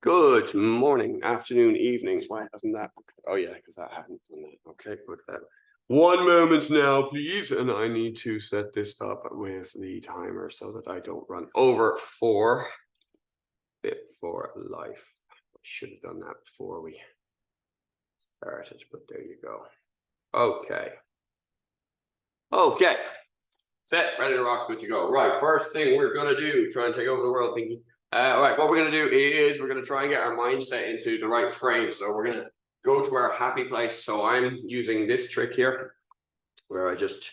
Good morning, afternoon, evening. Why hasn't that? Oh yeah, because that hasn't done that. Okay, good. One moment now, please. And I need to set this up with the timer so that I don't run over for Fit for Life. I should have done that before we started, but there you go. Okay. Okay. Set, ready to rock, good to go. Right, first thing we're gonna do, try and take over the world, Pinky. Right, what we're gonna do is we're gonna try and get our mindset into the right frame. So we're gonna go to our happy place. So I'm using this trick here, where I just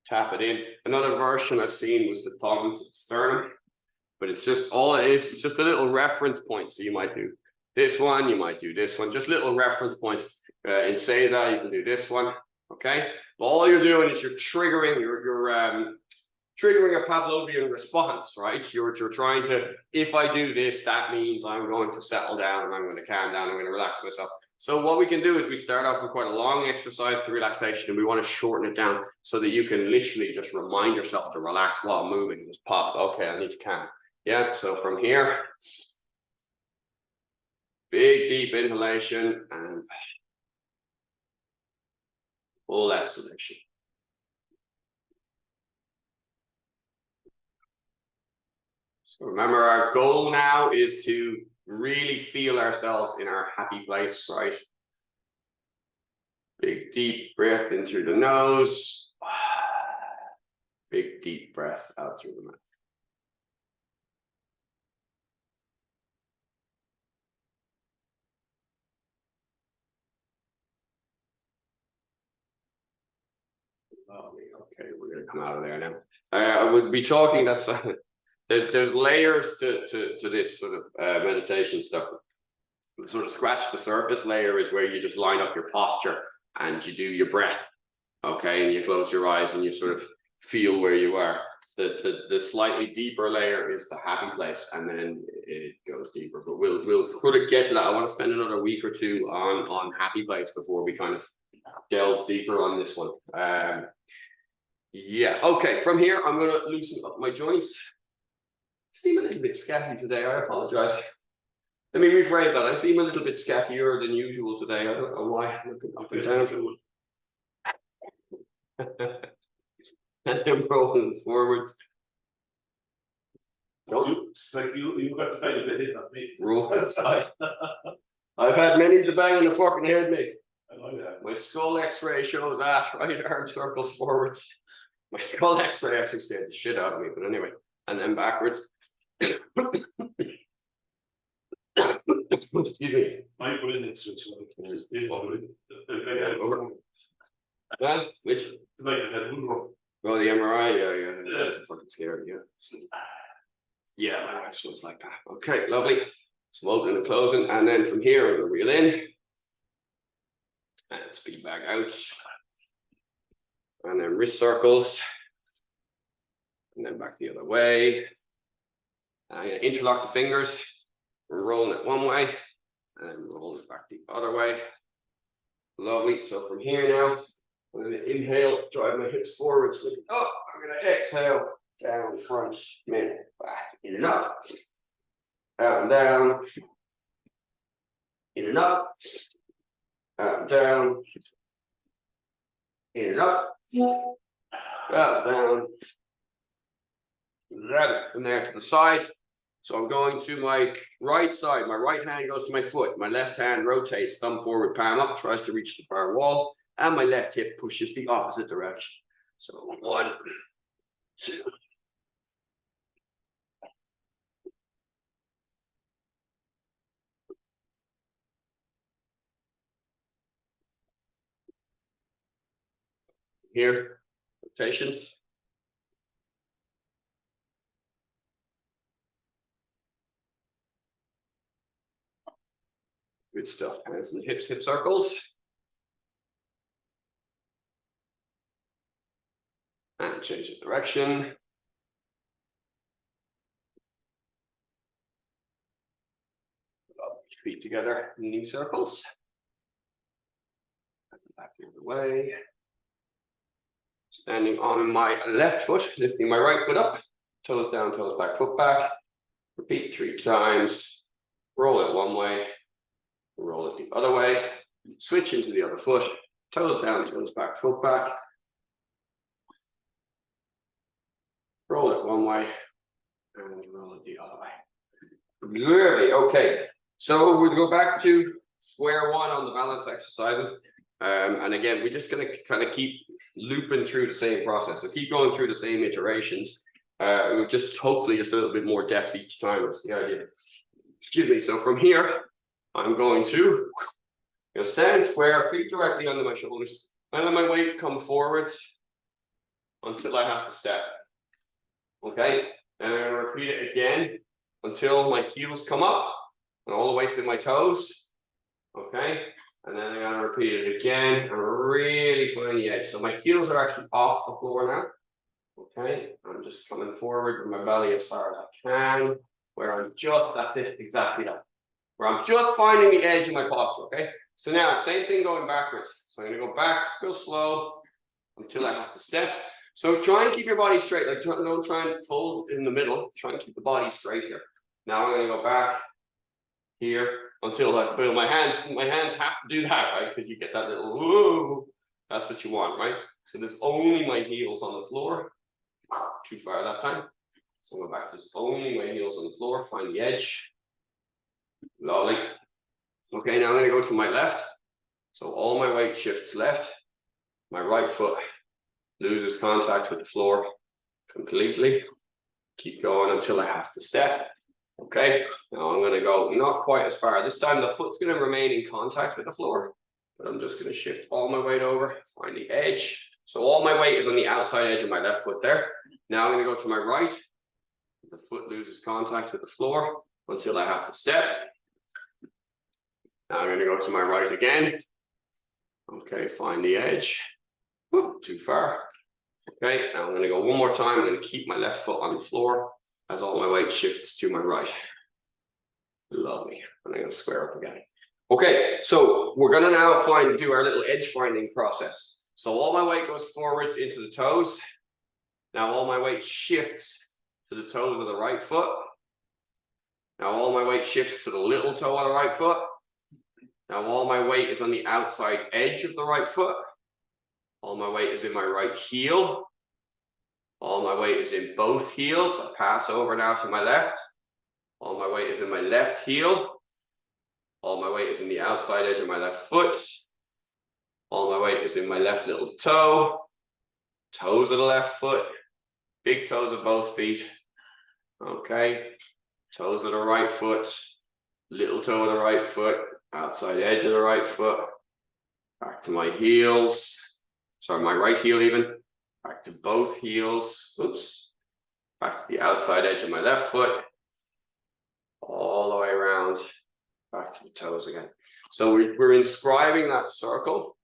tap it in. Another version I've seen was the thumb to the sternum, but it's just all it is. It's just a little reference point. So you might do this one, you might do this one, just little reference points. In Seiza, you can do this one. Okay, but all you're doing is you're triggering triggering a Pavlovian response, right? You're trying to, if I do this, that means I'm going to settle down and I'm going to calm down, I'm going to relax myself. So what we can do is we start off with quite a long exercise to relaxation, and we want to shorten it down so that you can literally just remind yourself to relax while moving. Just pop, okay, I need to calm. Yeah, so from here, big deep inhalation and full exhalation. So remember, our goal now is to really feel ourselves in our happy place, right? Big deep breath in through the nose. Big deep breath out through the mouth. Lovely. Okay, we're gonna come out of there now. I would be talking that's there's layers to this sort of meditation stuff. Sort of scratch the surface layer is where you just line up your posture and you do your breath. Okay, and you close your eyes and you sort of feel where you are. The slightly deeper layer is the happy place, and then it goes deeper. But we'll sort of get to that. I want to spend another week or two on happy place before we kind of delve deeper on this one. Yeah. Okay. From here, I'm going to loosen up my joints. Seem a little bit scatty today. I apologize. Let me rephrase that. I seem a little bit scattier than usual today. I don't know why. I'm looking up and down. And then rolling forwards. It's like you got to kind of hit that me. Roll outside. I've had many to bang in the fucking head, mate. I like that. My skull X-ray showed that. Right arm circles forwards. My skull X-ray actually scared the shit out of me, but anyway. And then backwards. Excuse me. I put in it switch. Which? Like I had Oh, the MRI, yeah. That's fucking scary, yeah. Yeah, my wife was like that. Okay, lovely. Some opening and closing, and then from here I'm gonna reel in and speed back out, and then wrist circles, and then back the other way. I'm gonna interlock the fingers. We're rolling it one way, and then roll it back the other way. Lovely. So from here now, I'm going to inhale, drive my hips forward, slip it up. I'm going to exhale, down, front, mid, back, in and up. Out and down. In and up. Out and down. In and up. Out and down. Grab it from there to the side. So I'm going to my right side. My right hand goes to my foot. My left hand rotates, thumb forward, palm up, tries to reach the far wall. And my left hip pushes the opposite direction. So 1, 2. Here, rotations. Good stuff. Hands and hips, hip circles. And change the direction. Feet together, knee circles. Back the other way. Standing on my left foot, lifting my right foot up. Toes down, toes back, foot back. Repeat 3 times. roll it one way, roll it the other way, switch into the other foot, toes down, toes back, foot back. Roll it one way and roll it the other way. Really, okay. So we'll go back to square one on the balance exercises. And again, we're just going to kind of keep looping through the same process. So keep going through the same iterations. We'll just hopefully just a little bit more depth each time. That's the idea. Excuse me. So from here, I'm going to stand square, feet directly under my shoulders, and let my weight come forwards until I have to step. Okay, and I'm going to repeat it again until my heels come up and all the weight's in my toes. Okay, and then I'm going to repeat it again and really find the edge. So my heels are actually off the floor now. Okay, I'm just coming forward with my belly as far as I can, where I'm just, that's it, exactly that. Where I'm just finding the edge in my posture, okay? So now, same thing going backwards. So I'm going to go back real slow until I have to step. So try and keep your body straight. Like, don't try and fold in the middle. Try and keep the body straight here. Now I'm going to go back here until I feel my hands. My hands have to do that, right? Because you get that little whoa. That's what you want, right? So there's only my heels on the floor. Too far that time. So go back to this. Only my heels on the floor. Find the edge. Lovely. Okay, now I'm going to go to my left. So all my weight shifts left. My right foot loses contact with the floor completely. Keep going until I have to step. Okay, now I'm going to go not quite as far. This time the foot's going to remain in contact with the floor, but I'm just going to shift all my weight over, find the edge. So all my weight is on the outside edge of my left foot there. Now I'm going to go to my right. The foot loses contact with the floor until I have to step. Now I'm going to go to my right again. Okay, find the edge. Whoop, too far. Okay, now I'm going to go one more time. I'm going to keep my left foot on the floor as all my weight shifts to my right. Lovely. And I'm going to square up again. Okay, so we're going to now do our little edge finding process. So all my weight goes forwards into the toes. Now all my weight shifts to the toes of the right foot. Now all my weight shifts to the little toe on the right foot. Now all my weight is on the outside edge of the right foot. All my weight is in my right heel. All my weight is in both heels. I pass over now to my left. All my weight is in my left heel. All my weight is in the outside edge of my left foot. All my weight is in my left little toe. Toes of the left foot. Big toes of both feet. Okay. Toes of the right foot. Little toe of the right foot. Outside edge of the right foot. Back to my heels. Sorry, my right heel even. Back to both heels. Oops. Back to the outside edge of my left foot. All the way around. Back to the toes again. So we're inscribing that circle.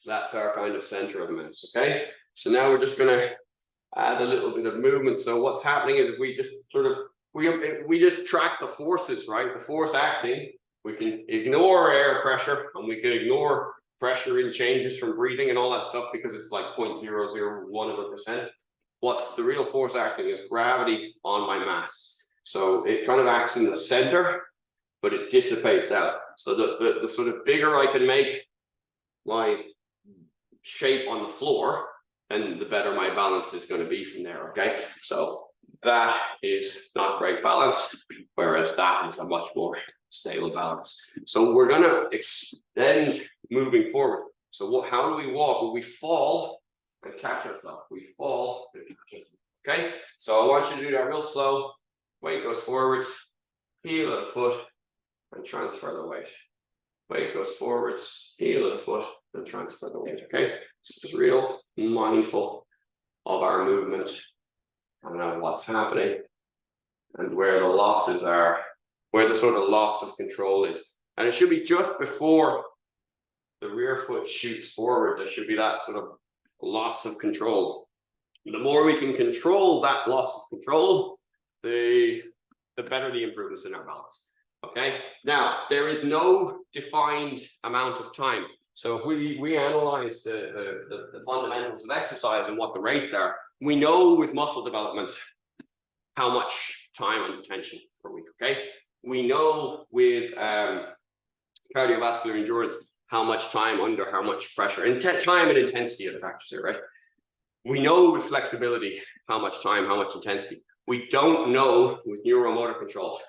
That's our kind of center of mass, okay? So now we're just gonna add a little bit of movement. So what's happening is if we just sort of, we just track the forces, right? The force acting, we can ignore air pressure and we can ignore pressure in changes from breathing and all that stuff because it's like 0.001%. What's the real force acting is gravity on my mass. So it kind of acts in the center, but it dissipates out. So the sort of bigger I can make my shape on the floor, and the better my balance is going to be from there, okay? So that is not great balance, whereas that is a much more stable balance. So we're going to extend moving forward. So how do we walk? Well, we fall and catch ourselves. We fall and catch ourselves, okay? So I want you to do that real slow. Weight goes forwards, heel of the foot, and transfer the weight. Weight goes forwards, heel of the foot, and transfer the weight, okay? So just real mindful of our movement and what's happening and where the losses are, where the sort of loss of control is. And it should be just before the rear foot shoots forward. There should be that sort of loss of control. The more we can control that loss of control, the better the improvements in our balance. Okay, now there is no defined amount of time. So if we analyze the fundamentals of exercise and what the rates are, we know with muscle development how much time and attention per week. Okay, we know with cardiovascular endurance how much time under how much pressure, and time and intensity are the factors here, right? We know with flexibility how much time, how much intensity. We don't know with neuromotor control.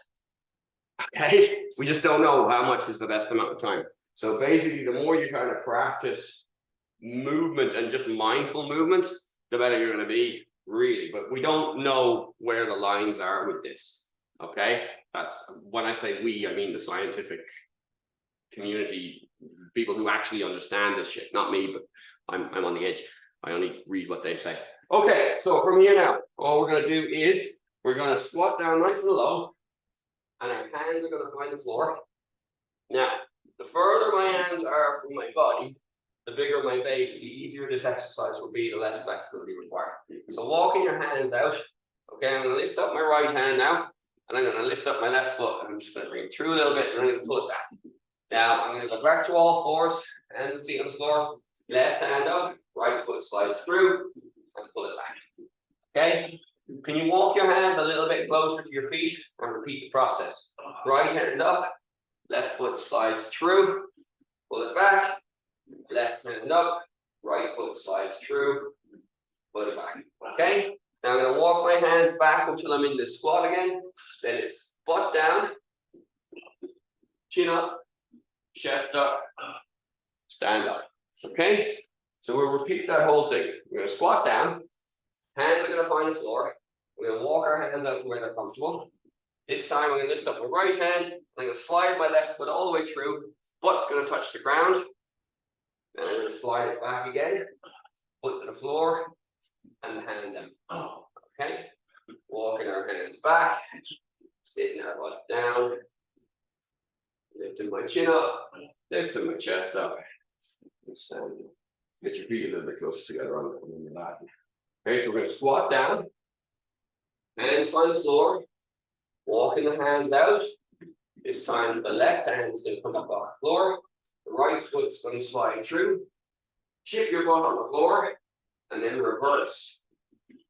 Okay, we just don't know how much is the best amount of time. So basically, the more you kind of practice movement and just mindful movement, the better you're going to be, really. But we don't know where the lines are with this. Okay, that's when I say we, I mean the scientific community, people who actually understand this shit, not me, but I'm on the edge. I only read what they say. Okay, so from here now, all we're going to do is we're going to squat down nice and low, and our hands are going to find the floor. Now, the further my hands are from my body, the bigger my base, the easier this exercise will be, the less flexibility required. So walking your hands out. Okay, I'm going to lift up my right hand now, and I'm going to lift up my left foot. I'm just going to bring it through a little bit, and I'm going to pull it back. Now, I'm going to go back to all fours, hands and feet on the floor, left hand up, right foot slides through, and pull it back. Okay? Can you walk your hands a little bit closer to your feet and repeat the process? Right hand up, left foot slides through, pull it back, left hand up, right foot slides through, pull it back. Okay? Now I'm going to walk my hands back until I'm in the squat again. Then it's butt down, chin up, chest up, stand up. Okay? So we'll repeat that whole thing. We're going to squat down. Hands are going to find the floor. We're going to walk our hands out to where they're comfortable. This time I'm going to lift up my right hand. I'm going to slide my left foot all the way through. Butt's going to touch the ground. Then I'm going to slide it back again. Foot to the floor. And the hand down. Okay? Walking our hands back. Sitting our butt down. Lifting my chin up. Lifting my chest up. And stand. Get your feet a little bit closer together on the mat. Okay, so we're going to squat down. Hands find the floor. Walking the hands out. This time the left hand is going to come up off the floor. The right foot's going to slide through. Chip your butt on the floor. And then reverse.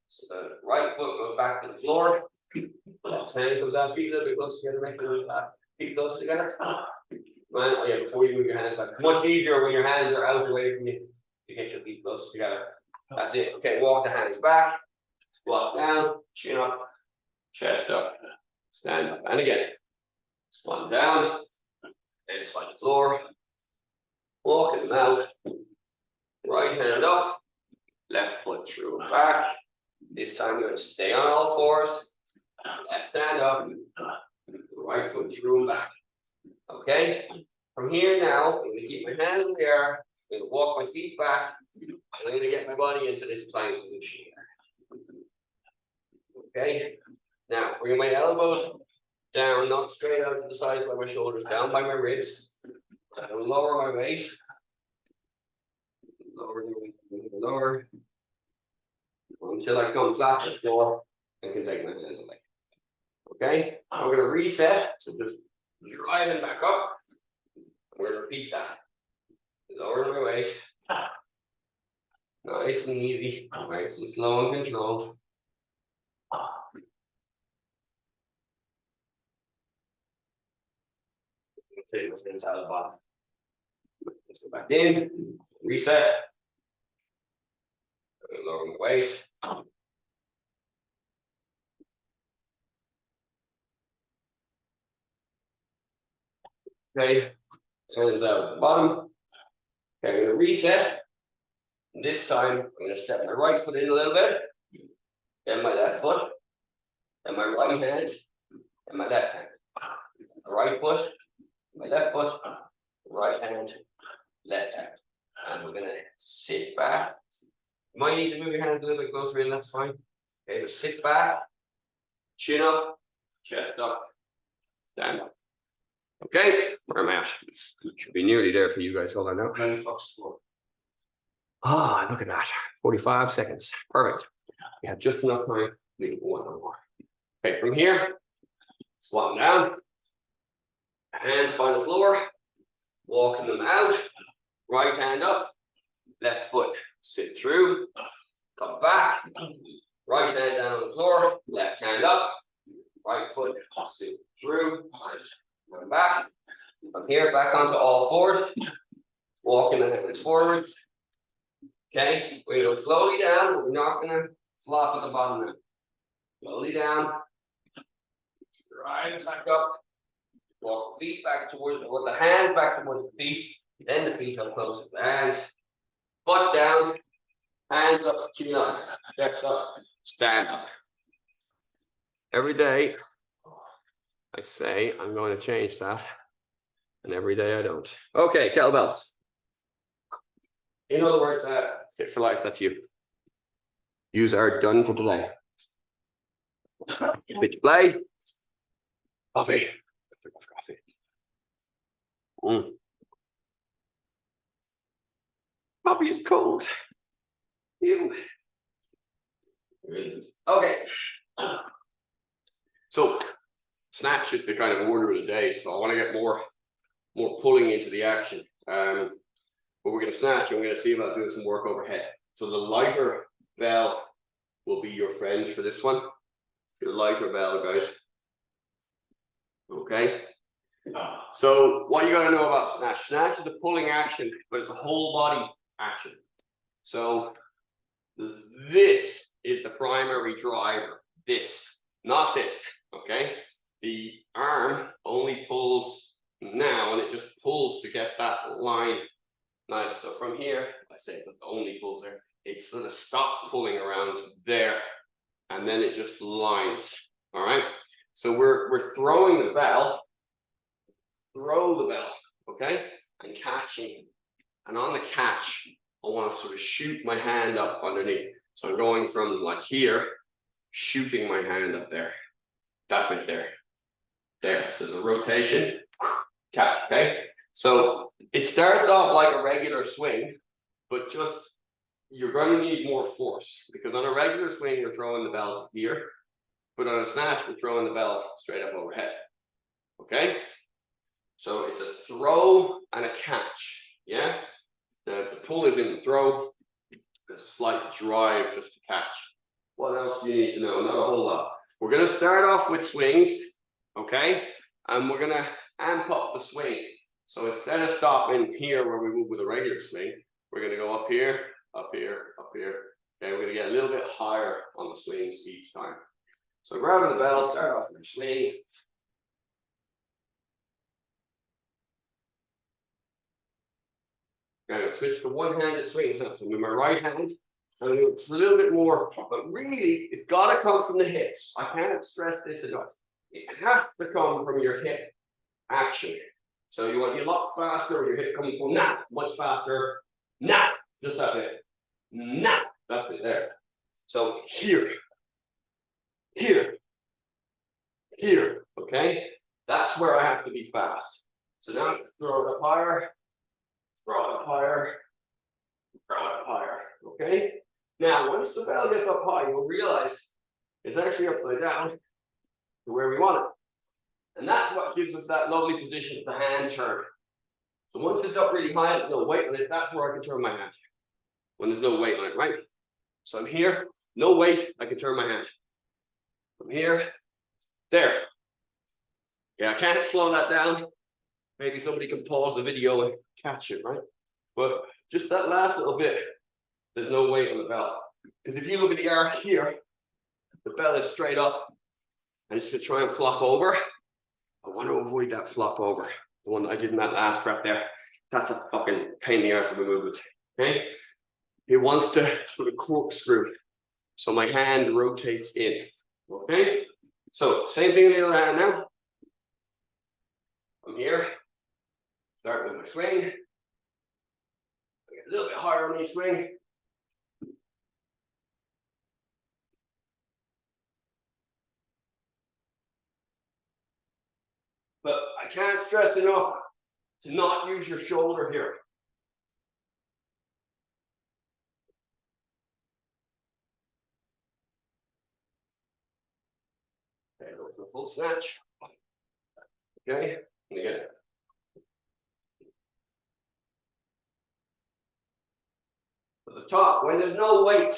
So the right foot goes back to the floor. Left hand comes out, feet a little bit closer together, make them feet closer together. Well, yeah, before you move your hands back. It's much easier when your hands are out away from you to get your feet closer together. That's it. Okay, walk the hands back, squat down, chin up, chest up, stand up. And again, squat down, and slide the floor, walking them out, right hand up, left foot through and back. This time we're going to stay on all fours, left hand up, right foot through and back. Okay, from here now, I'm going to keep my hands in the air, I'm going to walk my feet back, and I'm going to get my body into this plank position here. Okay, now bring my elbows down, not straight out to the sides by my shoulders, down by my ribs. I'm going to lower my weight. Lower. Until I come flat to the floor and can take my hands away. Okay, I'm going to reset. So just driving back up. I'm going to repeat that. Lower my weight. Nice and easy. Nice and slow and controlled. Take my hands out of the bottom. Let's go back in. Reset. Lower my weight. Okay, hands out at the bottom. Okay, I'm going to reset. And this time, I'm going to step my right foot in a little bit, then my left foot, then my right hand, and my left hand. My right foot, my left foot, right hand, left hand. And we're going to sit back. You might need to move your hands a little bit closer in, that's fine. Okay, just sit back, chin up, chest up, stand up. Okay, where am I at? Should be nearly there for you guys. Hold on now. Ah, look at that. 45 seconds. Perfect. We have just enough time to do one more. Okay, from here, squatting down. Hands find the floor. Walking them out. Right hand up. Left foot. Sit through. Come back. Right hand down on the floor. Left hand up. Right foot through, come back. From here, back onto all fours. Walking the hands forward. Okay, we go slowly down. We're not gonna flop at the bottom now. Slowly down. Rise back up. Walk the feet back towards the hands back towards the feet. Then the feet up close to the hands. Butt down. Hands up, chin up, chest up, stand up. Every day, I say I'm going to change that, and every day I don't. Okay, kettlebells. In other words, fit for life, that's you. Yous are done for today. Bit play. Coffee. Coffee. Coffee is cold. Ew. Okay. So snatch is the kind of order of the day. So I want to get more pulling into the action. But we're going to snatch and we're going to see about doing some work overhead. So the lighter bell will be your friend for this one. The lighter bell, guys. Okay. So what you got to know about snatch? Snatch is a pulling action, but it's a whole body action. So this is the primary driver. This, not this. Okay. The arm only pulls now, and it just pulls to get that line. Nice. So from here, I say it only pulls there. It sort of stops pulling around there, and then it just lines. All right. So we're throwing the bell. Throw the bell, okay, and catching. And on the catch, I want to sort of shoot my hand up underneath. So I'm going from like here, shooting my hand up there. That bit there. There. So there's a rotation. Catch, okay? So it starts off like a regular swing, but just you're going to need more force because on a regular swing, you're throwing the bell here, but on a snatch, we're throwing the bell straight up overhead. Okay? So it's a throw and a catch, yeah? The pull is in the throw. There's a slight drive just to catch. What else do you need to know? Not a whole lot. We're going to start off with swings, okay? And we're going to amp up the swing. So instead of stopping here where we move with a regular swing, we're going to go up here, up here, up here. Okay, we're going to get a little bit higher on the swings each time. So grabbing the bell, start off with your swing. I'm going to switch to one-handed swing. So with my right hand, it's a little bit more, but really, it's got to come from the hips. I can't stress this enough. It has to come from your hip action. So you want your lock faster or your hip coming from now, much faster. Now, just that bit. Now, that's it there. So here, here, here, okay? That's where I have to be fast. So now throw it up higher. Throw it up higher, throw it up higher, okay? Now, once the bell gets up high, you'll realize it's actually upside down to where we want it. And that's what gives us that lovely position of the hand turn. So once it's up really high, there's no weight on it, that's where I can turn my hand. When there's no weight on it, right? So I'm here, no weight, I can turn my hand. From here, there. Yeah, I can't slow that down. Maybe somebody can pause the video and catch it, right? But just that last little bit, there's no weight on the bell. Because if you look at the arc here, the bell is straight up and it's to try and flop over. I want to avoid that flop over. The one that I did in that last rep there. That's a fucking pain in the arse of a movement. Okay? It wants to sort of corkscrew. So my hand rotates in. Okay? So same thing in the other hand now. I'm here. Start with my swing. Get a little bit higher on each swing. But I can't stress enough to not use your shoulder here. Okay, go for a full snatch. Okay, and again. At the top, when there's no weight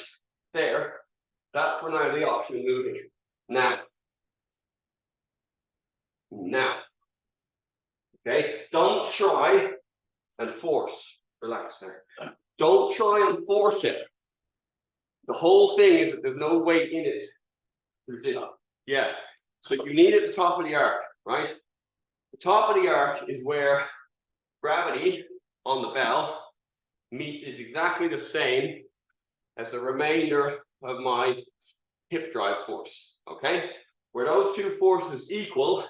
there, that's when I have the option of moving. Now, Now. Okay, don't try and force. Relax there. Don't try and force it. The whole thing is that there's no weight in it. Yeah. So you need it at the top of the arc, right? The top of the arc is where gravity on the bell is exactly the same as the remainder of my hip drive force. Okay? Where those two forces equal,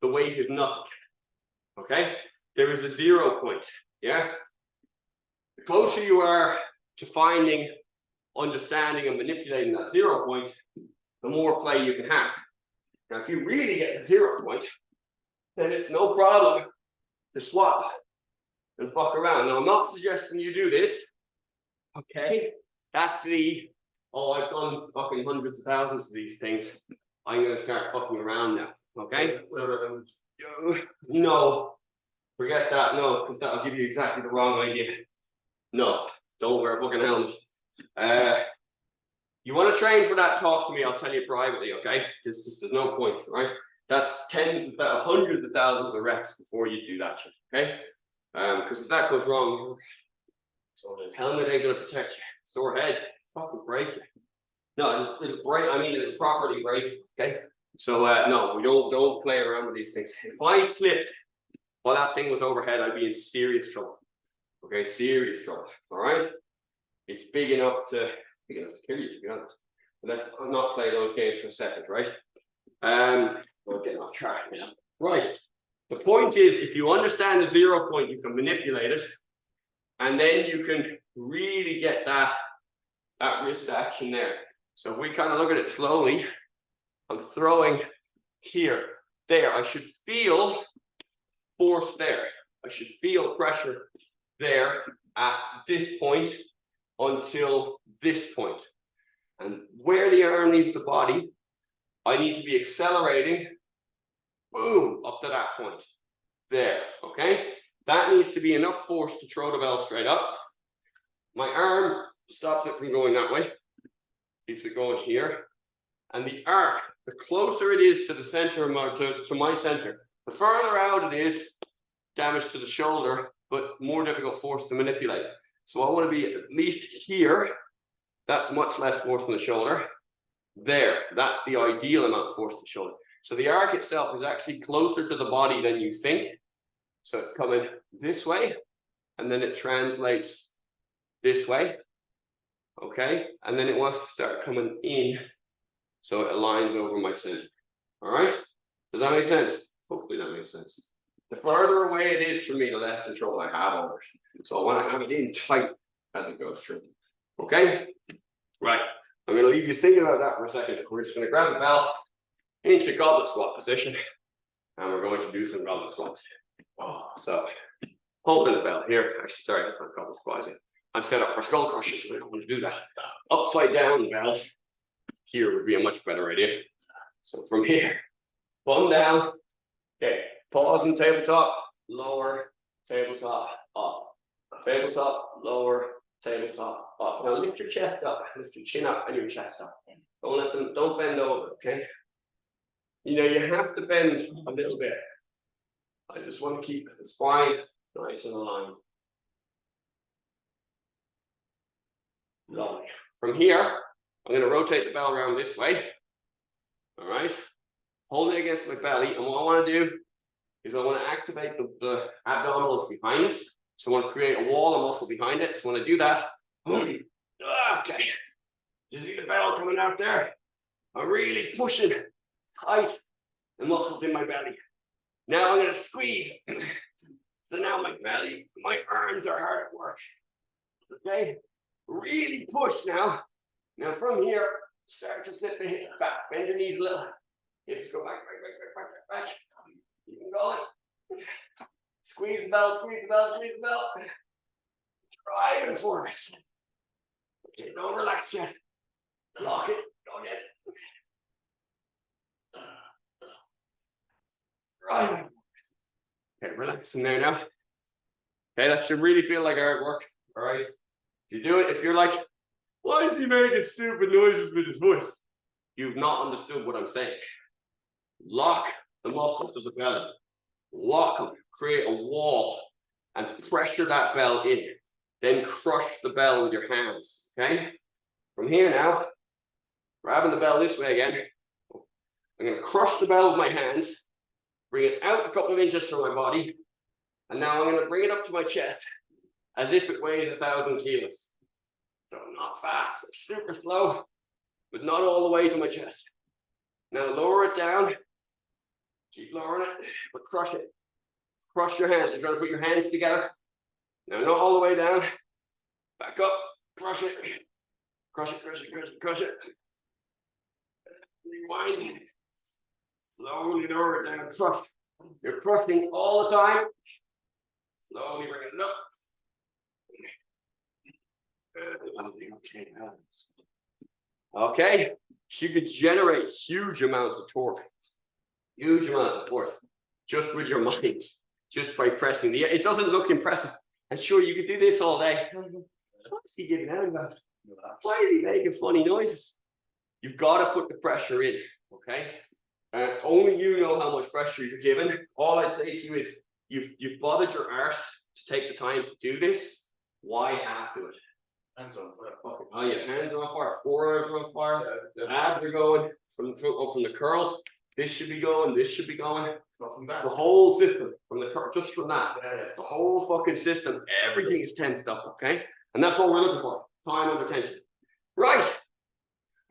the weight is nothing. Okay? There is a 0 point. Yeah? The closer you are to finding, understanding, and manipulating that 0 point, the more play you can have. Now, if you really get the 0 point, then it's no problem to swap and fuck around. Now, I'm not suggesting you do this. Okay? That's the, oh, I've done fucking hundreds of thousands of these things. I'm going to start fucking around now. Okay? No. Forget that. No, because that'll give you exactly the wrong idea. No. Don't wear a fucking helmet. You want to train for that, talk to me. I'll tell you privately, okay? There's no point, right? That's hundreds of thousands of reps before you do that shit, okay? Because if that goes wrong, so the helmet ain't gonna protect you. Sore head, fucking break you. No, it'll break. I mean, it'll properly break. Okay. So no, we don't play around with these things. If I slipped while that thing was overhead, I'd be in serious trouble. Okay, serious trouble. All right. It's big enough to kill you, to be honest. But let's not play those games for a second, right? We're getting off track now. Right. The point is, if you understand the 0 point, you can manipulate it, and then you can really get that wrist action there. So if we kind of look at it slowly, I'm throwing here, there. I should feel force there. I should feel pressure there at this point until this point. And where the arm leaves the body, I need to be accelerating, boom, up to that point. There, okay? That needs to be enough force to throw the bell straight up. My arm stops it from going that way, keeps it going here. And the arc, the closer it is to the center of my center, the further out it is, damage to the shoulder, but more difficult force to manipulate. So I want to be at least here. That's much less force on the shoulder. There, that's the ideal amount of force to the shoulder. So the arc itself is actually closer to the body than you think. So it's coming this way, and then it translates this way. Okay, and then it wants to start coming in, so it aligns over my center. All right, does that make sense? Hopefully that makes sense. The further away it is from me, the less control I have over it. So I want to have it in tight as it goes through. Okay, right. I'm going to leave you thinking about that for a second. We're just going to grab the bell into goblet squat position, and we're going to do some goblet squats. Oh, so holding the bell here. Actually, sorry, that's not goblet squats. I'm set up for skull crushers, so I don't want to do that. Upside down the bell here would be a much better idea. So from here, bum down. Okay, pause in tabletop, lower, tabletop, up. Tabletop, lower, tabletop, up. Now lift your chest up, lift your chin up and your chest up. Don't bend over, okay? You know, you have to bend a little bit. I just want to keep the spine nice and aligned. Lovely. From here, I'm going to rotate the bell around this way. All right. Hold it against my belly. And what I want to do is I want to activate the abdominals behind it. So I want to create a wall of muscle behind it. So when I do that, okay. You see the bell coming out there? I'm really pushing tight the muscles in my belly. Now I'm going to squeeze. So now my belly, my arms are hard at work. Okay? Really push now. Now from here, start to slip the hips back. Bend your knees a little. Hips go back. Keep them going. Squeeze the bell, squeeze the bell, squeeze the bell. Driving for it. Okay, don't relax yet. Lock it. Don't get it. Driving. Okay, relax in there now. Okay, that should really feel like hard work. All right. You do it. If you're like, why is he making stupid noises with his voice? You've not understood what I'm saying. Lock the muscles of the belly. Lock them, create a wall, and pressure that bell in. Then crush the bell with your hands, okay? From here now, grabbing the bell this way again. I'm going to crush the bell with my hands, bring it out a couple of inches from my body, and now I'm going to bring it up to my chest as if it weighs 1,000 kilos. So not fast, super slow, but not all the way to my chest. Now lower it down, keep lowering it, but crush it. Crush your hands. You're trying to put your hands together. Now not all the way down. Back up, crush it. Crush it, crush it, crush it, crush it. Rewind. Slowly lower it down, crush. You're crushing all the time. Slowly bring it up. Okay, she could generate huge amounts of torque, huge amounts of force, just with your mind, just by pressing the. It doesn't look impressive, and sure you could do this all day. What's he giving out about? Why is he making funny noises? You've got to put the pressure in, okay? Only you know how much pressure you're given. All I'd say to you is, you've bothered your arse to take the time to do this. Why half do it? Hands on fire. Okay. Oh yeah, hands are on fire, forearms are on fire, abs are going from the curls. This should be going, this should be going. The whole system, from the curl, just from that, the whole fucking system, everything is tensed up, okay? And that's what we're looking for, time under tension. Right,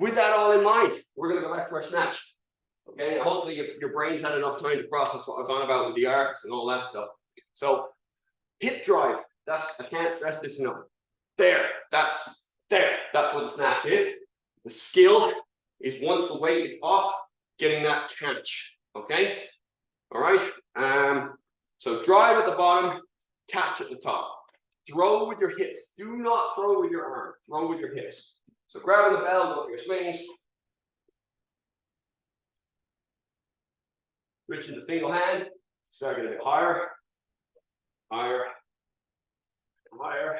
with that all in mind, we're gonna go back to our snatch. Okay, and hopefully your brain's had enough time to process what I was on about with the arcs and all that stuff. So, hip drive, I can't stress this enough. That's what the snatch is. The skill is once the weight is off, getting that catch. Okay, all right. So drive at the bottom, catch at the top. Throw with your hips. Do not throw with your arm. Throw with your hips. So grabbing the bell, go for your swings. Switching to single hand. Start getting a bit higher, higher, higher.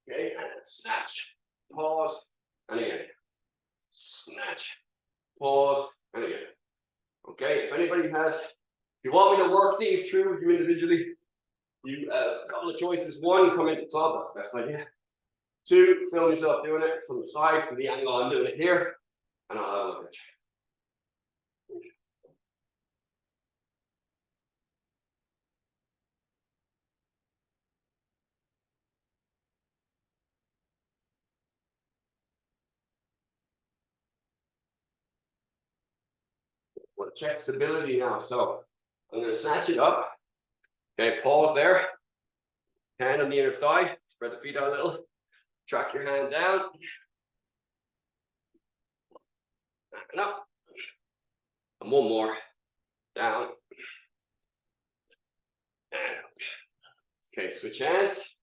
Okay, and snatch, pause, and again. Snatch, pause, and again. Okay, if anybody has, if you want me to work these through with you individually, you a couple of choices. One, come into club, that's the best idea. Two, film yourself doing it from the side, from the angle I'm doing it here, and I'll have a look at you. We'll check stability now. So I'm going to snatch it up. Okay, pause there. Hand on the inner thigh. Spread the feet out a little. Track your hand down. And up. And one more. Down. And up. Okay, switch hands.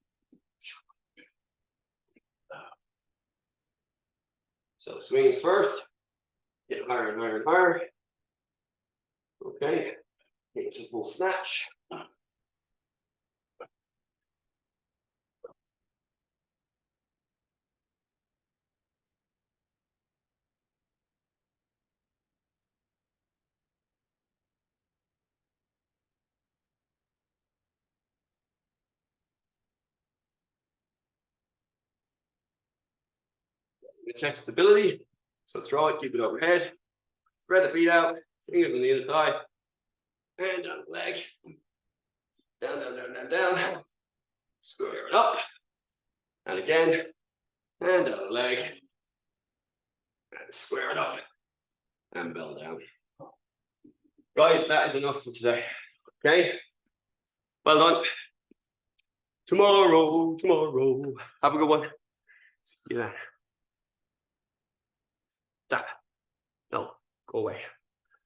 So swings first. Get higher and higher and higher. Okay, get to full snatch. Check stability. So throw it, keep it overhead. Spread the feet out, fingers on the inside. Hand down the leg. Down, down, down, down, down. Square it up. And again. Hand down the leg. And square it up. And bell down. Guys, that is enough for today. Okay? Well done. Tomorrow. Have a good one. See you then. Stop. No, go away.